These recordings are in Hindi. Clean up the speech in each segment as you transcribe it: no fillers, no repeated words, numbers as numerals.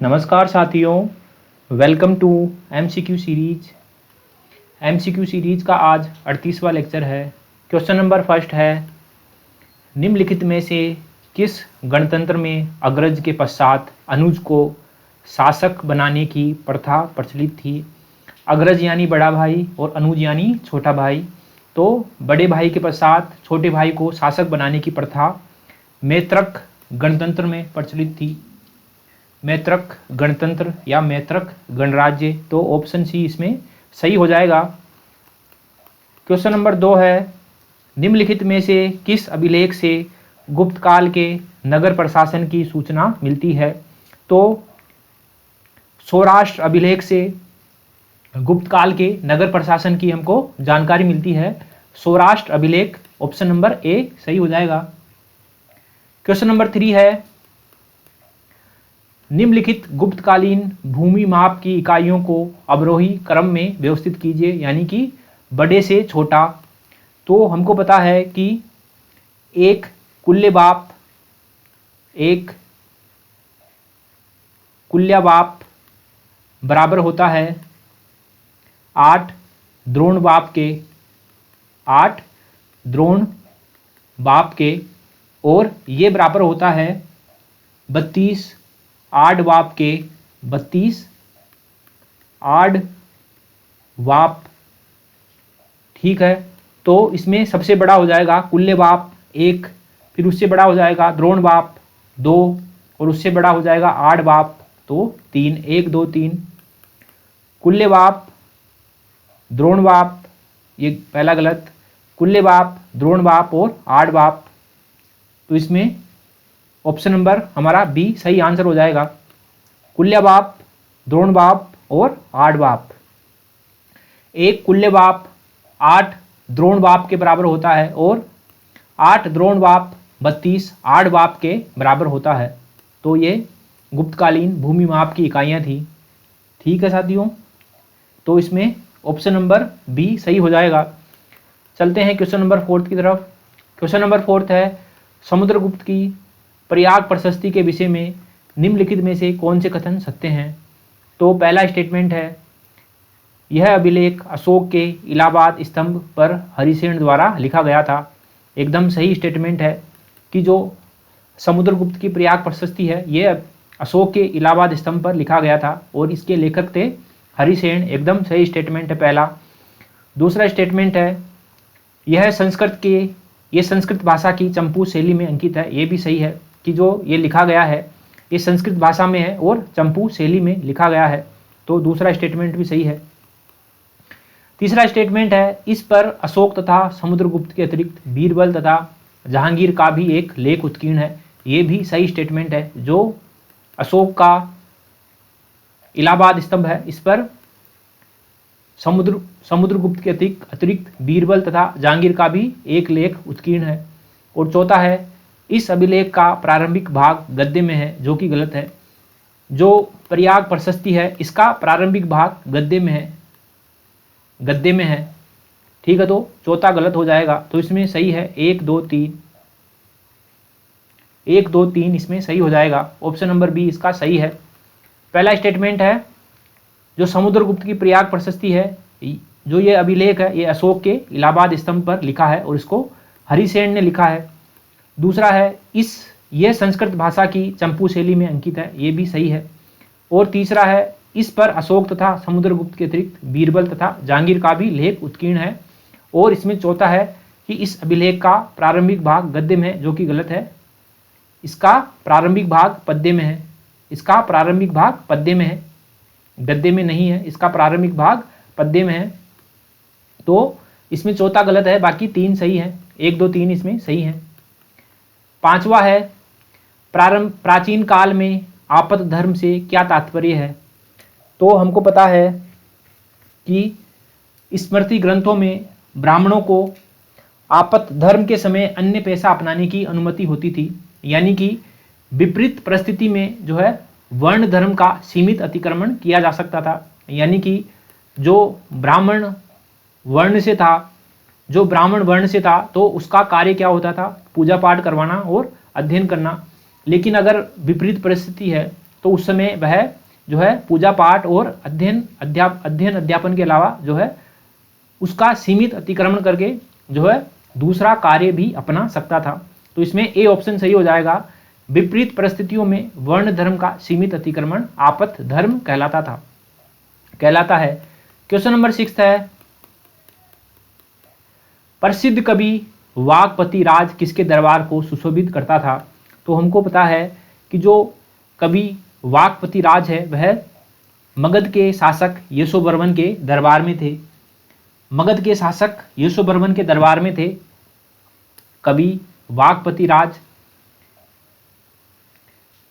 नमस्कार साथियों, welcome to MCQ series. MCQ series का आज 38वां लेक्चर है। क्वेश्चन नंबर फर्स्ट है, निम्नलिखित में से किस गणतंत्र में अग्रज के पश्चात अनुज को शासक बनाने की प्रथा प्रचलित थी। अग्रज यानी बड़ा भाई और अनुज यानी छोटा भाई। तो बड़े भाई के पश्चात छोटे भाई को शासक बनाने की प्रथा मैत्रक गणतंत्र में प्रचलित थी। मैत्रक गणतंत्र या मैत्रक गणराज्य, तो ऑप्शन सी इसमें सही हो जाएगा। क्वेश्चन नंबर 2 है, निम्नलिखित में से किस अभिलेख से गुप्त काल के नगर प्रशासन की सूचना मिलती है। तो सौराष्ट्र अभिलेख से गुप्त काल के नगर प्रशासन की हमको जानकारी मिलती है। सौराष्ट्र अभिलेख, ऑप्शन नंबर ए सही हो जाएगा। क्वेश्चन नंबर 3 है, निम्नलिखित गुप्तकालीन भूमि माप की इकाइयों को अवरोही क्रम में व्यवस्थित कीजिए, यानी कि बड़े से छोटा। तो हमको पता है कि एक कुल्यबाप बराबर होता है 8 द्रोण बाप के, और ये बराबर होता है 32 आड वाप के, 32 आड वाप। ठीक है, तो इसमें सबसे बड़ा हो जाएगा कुल्ले बाप 1, फिर उससे बड़ा हो जाएगा द्रोण बाप 2, और उससे बड़ा हो जाएगा आड बाप तो 3। 1 2 3 कुल्ले बाप द्रोण बाप, ये पहला गलत, कुल्ले बाप द्रोण बाप और आड बाप। तो इसमें ऑप्शन नंबर हमारा बी सही आंसर हो जाएगा, कुल्य बाप, द्रोण बाप और आड बाप। एक कुल्य बाप 8 द्रोण बाप के बराबर होता है और 8 द्रोण बाप 32 आड बाप के बराबर होता है। तो ये गुप्तकालीन भूमि माप की इकाइयाँ थी। ठीक है साथियों, तो इसमें ऑप्शन नंबर बी सही हो जाएगा। चलते हैं क्वेश्चन नंबर 4 की तरफ। क्वेश्चन नंबर 4 है, समुद्रगुप्त की प्रयाग प्रशस्ति के विषय में निम्नलिखित में से कौन से कथन सत्य हैं। तो पहला स्टेटमेंट है, यह अभिलेख अशोक के इलाहाबाद स्तंभ पर हरिसेन द्वारा लिखा गया था। एकदम सही स्टेटमेंट है कि जो समुद्रगुप्त की प्रयाग प्रशस्ति है ये अशोक के इलाहाबाद स्तंभ पर लिखा गया था और इसके लेखक थे हरिसेन। एकदम सही स्टेटमेंट है पहला। दूसरा स्टेटमेंट है, यह संस्कृत भाषा की चंपू शैली में अंकित है। ये भी सही है कि जो ये लिखा गया है ये संस्कृत भाषा में है और चंपू शैली में लिखा गया है। तो दूसरा स्टेटमेंट भी सही है। तीसरा स्टेटमेंट है, इस पर अशोक तथा समुद्रगुप्त के अतिरिक्त बीरबल तथा जहांगीर का भी एक लेख उत्कीर्ण है। ये भी सही स्टेटमेंट है। जो अशोक का इलाहाबाद स्तंभ है इस पर समुद्रगुप्त के अतिरिक्त बीरबल तथा जहांगीर का भी एक लेख उत्कीर्ण है। और चौथा है, इस अभिलेख का प्रारंभिक भाग गद्य में है, जो कि गलत है। जो प्रयाग प्रशस्ति है इसका प्रारंभिक भाग गद्य में है। ठीक है, तो चौथा गलत हो जाएगा। तो इसमें सही है 1 2 3 इसमें सही हो जाएगा। ऑप्शन नंबर बी इसका सही है। पहला स्टेटमेंट है, जो समुद्रगुप्त की प्रयाग प्रशस्ति है, जो ये अभिलेख है ये अशोक के इलाहाबाद स्तंभ पर लिखा है और इसको हरिसेन ने लिखा है। दूसरा है, यह संस्कृत भाषा की चंपू शैली में अंकित है। ये भी सही है। और तीसरा है, इस पर अशोक तथा समुद्रगुप्त के अतिरिक्त बीरबल तथा जहांगीर का भी लेख उत्कीर्ण है। और इसमें चौथा है कि इस अभिलेख का प्रारंभिक भाग गद्य में है, जो कि गलत है। इसका प्रारंभिक भाग पद्य में है। गद्य में नहीं है। इसका प्रारंभिक भाग पद्य में है। तो इसमें चौथा गलत है, बाकी 3 सही है। 1 2 3 इसमें सही है। पांचवा है, प्राचीन काल में आपत धर्म से क्या तात्पर्य है। तो हमको पता है कि स्मृति ग्रंथों में ब्राह्मणों को आपत धर्म के समय अन्य पेशा अपनाने की अनुमति होती थी, यानी कि विपरीत परिस्थिति में जो है वर्ण धर्म का सीमित अतिक्रमण किया जा सकता था। यानी कि जो ब्राह्मण वर्ण से था तो उसका कार्य क्या होता था, पूजा पाठ करवाना और अध्ययन करना। लेकिन अगर विपरीत परिस्थिति है तो उस समय वह जो है पूजा पाठ और अध्ययन अध्यापन के अलावा जो है उसका सीमित अतिक्रमण करके जो है दूसरा कार्य भी अपना सकता था। तो इसमें ए ऑप्शन सही हो जाएगा। विपरीत परिस्थितियों में वर्ण धर्म का सीमित अतिक्रमण आपत्त धर्म कहलाता है। क्वेश्चन नंबर 6 है, प्रसिद्ध कवि वाक्पति राज किसके दरबार को सुशोभित करता था? तो हमको पता है कि जो कवि वाक्पति राज है वह मगध के शासक यशोवर्मन के दरबार में थे। मगध के शासक यशोवर्मन के दरबार में थे कवि वाक्पति राज।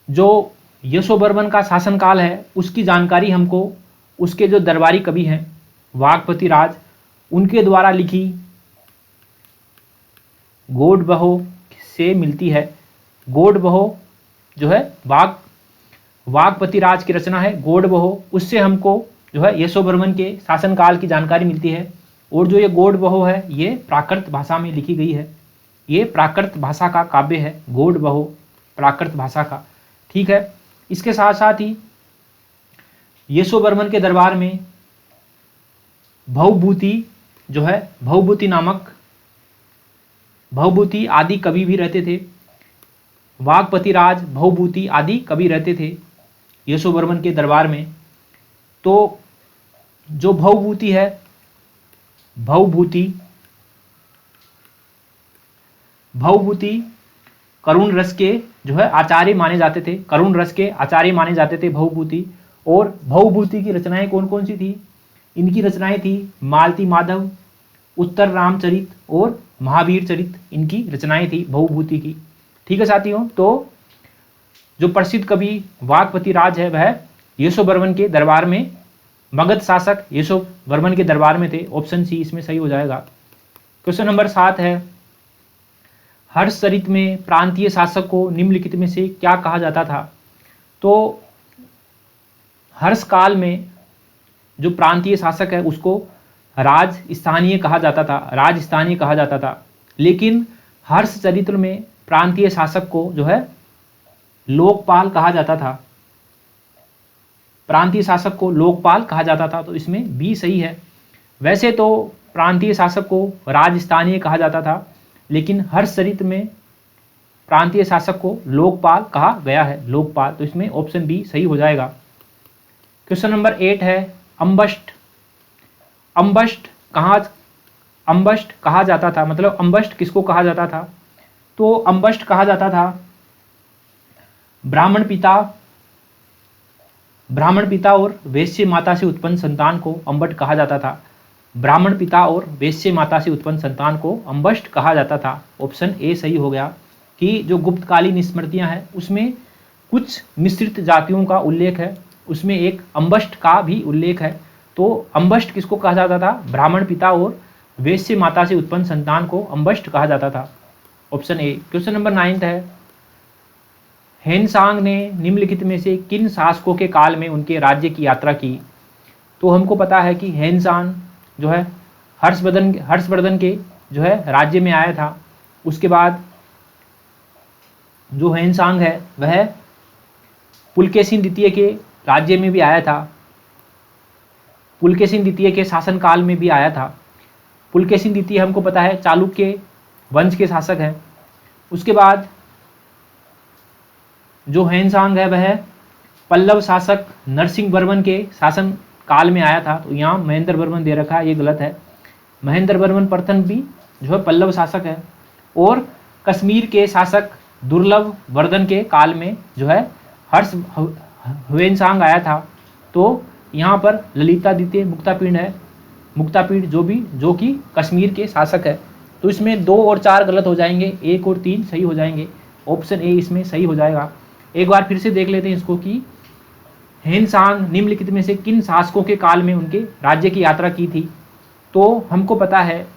जो यशोवर्मन का शासनकाल है उसकी जानकारी हमको उसके जो दरबारी कवि हैं वाक्पति राज उनके द्वारा लिखी गोडबहो से मिलती है। गोडबहो जो है वाक्पति राज की रचना है गोडबहो, उससे हमको जो है यशोवर्मन के शासनकाल की जानकारी मिलती है। और जो ये गोडबहो है ये प्राकृत भाषा में लिखी गई है, ये प्राकृत भाषा का काव्य है गोडबहो, प्राकृत भाषा का। ठीक है, इसके साथ साथ ही यशोवर्मन के दरबार में भवभूति जो है भवभूति आदि कवि भी रहते थे। वाक्पति राज भवभूति आदि कवि रहते थे यशोवर्मन के दरबार में। तो जो भवभूति है, भवभूति करुण रस के जो है आचार्य माने जाते थे, करुण रस के आचार्य माने जाते थे भवभूति। और भवभूति की रचनाएं कौन कौन सी थी? इनकी रचनाएं थी मालती माधव, उत्तर रामचरित और महावीर चरित, इनकी रचनाएं थी भवभूति की। ठीक है साथियों, तो जो प्रसिद्ध कवि वाक्पति राज है वह यशोवर्मन के दरबार में, मगध शासक यशोवर्मन के दरबार में थे। ऑप्शन सी इसमें सही हो जाएगा। क्वेश्चन नंबर 7 है, हर्षचरित में प्रांतीय शासक को निम्नलिखित में से क्या कहा जाता था? तो हर्ष काल में जो प्रांतीय शासक है उसको राजस्थानीय कहा जाता था, लेकिन हर्षचरित में प्रांतीय शासक को जो है लोकपाल कहा जाता था, प्रांतीय शासक को लोकपाल कहा जाता था। तो इसमें बी सही है। वैसे तो प्रांतीय शासक को राजस्थानीय कहा जाता था, लेकिन हर्षचरित में प्रांतीय शासक को लोकपाल कहा गया है, लोकपाल। तो इसमें ऑप्शन बी सही हो जाएगा। क्वेश्चन नंबर 8 है, अम्बष्ट कहा जाता था, मतलब अम्बष्ट किसको कहा जाता था? तो अम्बष्ट कहा जाता था ब्राह्मण पिता और वैश्य माता से उत्पन्न संतान को अम्बष्ट कहा जाता था। ब्राह्मण पिता और वैश्य माता से उत्पन्न संतान को अम्बष्ट कहा जाता था। ऑप्शन ए सही हो गया कि जो गुप्तकालीन स्मृतियां हैं उसमें कुछ मिश्रित जातियों का उल्लेख है, उसमें एक अम्बष्ट का भी उल्लेख है। तो अम्बष्ट किसको कहा जाता था? ब्राह्मण पिता और वैश्य माता से उत्पन्न संतान को अम्बष्ट कहा जाता था। Option A. क्वेश्चन नंबर 9 है, हेनसांग ने निम्नलिखित में से किन शासकों के काल में उनके राज्य की यात्रा की? तो हमको पता है कि हेनसांग जो है हर्षवर्धन के जो है राज्य में आया था। उसके बाद जो हेनसांग है वह पुलकेशिन द्वितीय के राज्य में भी आया था, पुलकेशिन द्वितीय के शासनकाल में भी आया था। पुलकेशिन द्वितीय हमको पता है चालुक्य वंश के शासक हैं। उसके बाद जो हेनसांग है वह पल्लव शासक नरसिंह वर्मन के शासन काल में आया था। तो यहाँ महेंद्र वर्मन दे रखा है, ये गलत है। महेंद्र वर्मन प्रथम भी जो है पल्लव शासक है। और कश्मीर के शासक दुर्लभ वर्धन के काल में जो है हेनसांग आया था। तो यहाँ पर ललितादित्य मुक्तापीड़ है, मुक्तापीड़ जो कि कश्मीर के शासक है। तो इसमें 2 और 4 गलत हो जाएंगे, 1 और 3 सही हो जाएंगे। ऑप्शन ए इसमें सही हो जाएगा। एक बार फिर से देख लेते हैं इसको कि हेनसांग निम्नलिखित में से किन शासकों के काल में उनके राज्य की यात्रा की थी? तो हमको पता है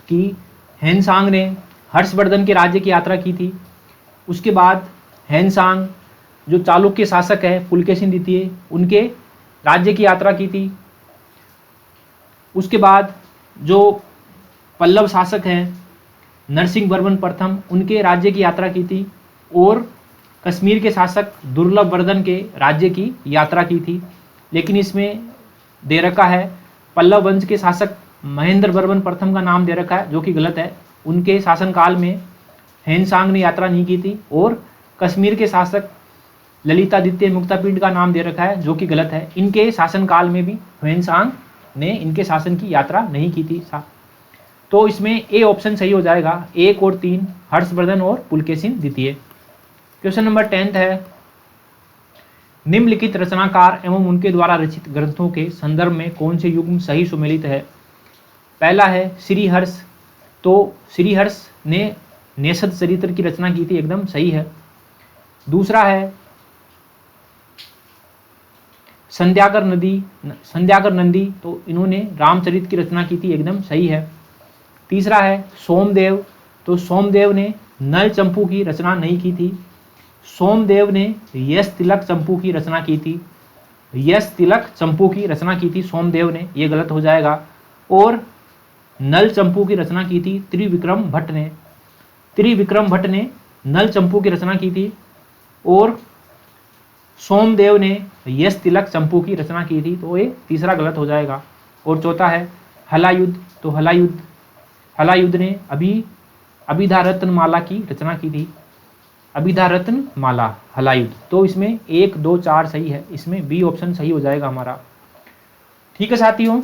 कि हेनसांग ने हर्षवर्धन के राज्य की यात्रा की थी। उसके बाद हेनसांग जो चालुक्य शासक है पुलकेशिन द्वितीय, उनके राज्य की यात्रा की थी। उसके बाद जो पल्लव शासक हैं नरसिंह वर्मन प्रथम, उनके राज्य की यात्रा की थी। और कश्मीर के शासक दुर्लभ वर्धन के राज्य की यात्रा की थी, लेकिन इसमें दे रखा है पल्लव वंश के शासक महेंद्र वर्मन प्रथम का नाम दे रखा है, जो कि गलत है। उनके शासनकाल में ह्वेनसांग ने यात्रा नहीं की थी। और कश्मीर के शासक ललितादित्य मुक्तापिंड का नाम दे रखा है, जो कि गलत है। इनके शासनकाल में भी ह्वेनसांग ने इनके शासन की यात्रा नहीं की थी। तो इसमें ए ऑप्शन सही हो जाएगा। 1 और 3 हर्षवर्धन और पुलकेशिन द्वितीय। क्वेश्चन नंबर 10 है, निम्नलिखित रचनाकार एवं उनके द्वारा रचित ग्रंथों के संदर्भ में कौन से युग्म सही सुमेलित है। पहला है श्रीहर्ष। तो श्रीहर्ष ने नेषद चरित्र की रचना की थी, एकदम सही है। दूसरा है संध्याकर नंदी, तो इन्होंने रामचरित की रचना की थी, एकदम सही है। तीसरा है सोमदेव। तो सोमदेव ने नल चंपू की रचना नहीं की थी। सोमदेव ने यश तिलक चंपू की रचना की थी। यश तिलक चंपू की रचना की थी सोमदेव ने, ये गलत हो जाएगा। और नल चंपू की रचना की थी त्रिविक्रम भट्ट ने। त्रिविक्रम भट्ट ने नल चंपू की रचना की थी और सोमदेव ने यश तिलक चंपू की रचना की थी, तो ये तीसरा गलत हो जाएगा। और चौथा है हलायुद्ध। तो हलायुद्ध ने अभिधारत्न माला की रचना की थी। अभिधारत्न माला, हलायुद्ध। तो इसमें 1, 2, 4 सही है, इसमें बी ऑप्शन सही हो जाएगा हमारा। ठीक है साथियों,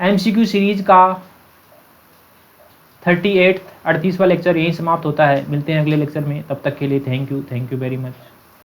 एमसीक्यू सीरीज का 38वां लेक्चर यहीं समाप्त होता है। मिलते हैं अगले लेक्चर में, तब तक के लिए थैंक यू वेरी मच।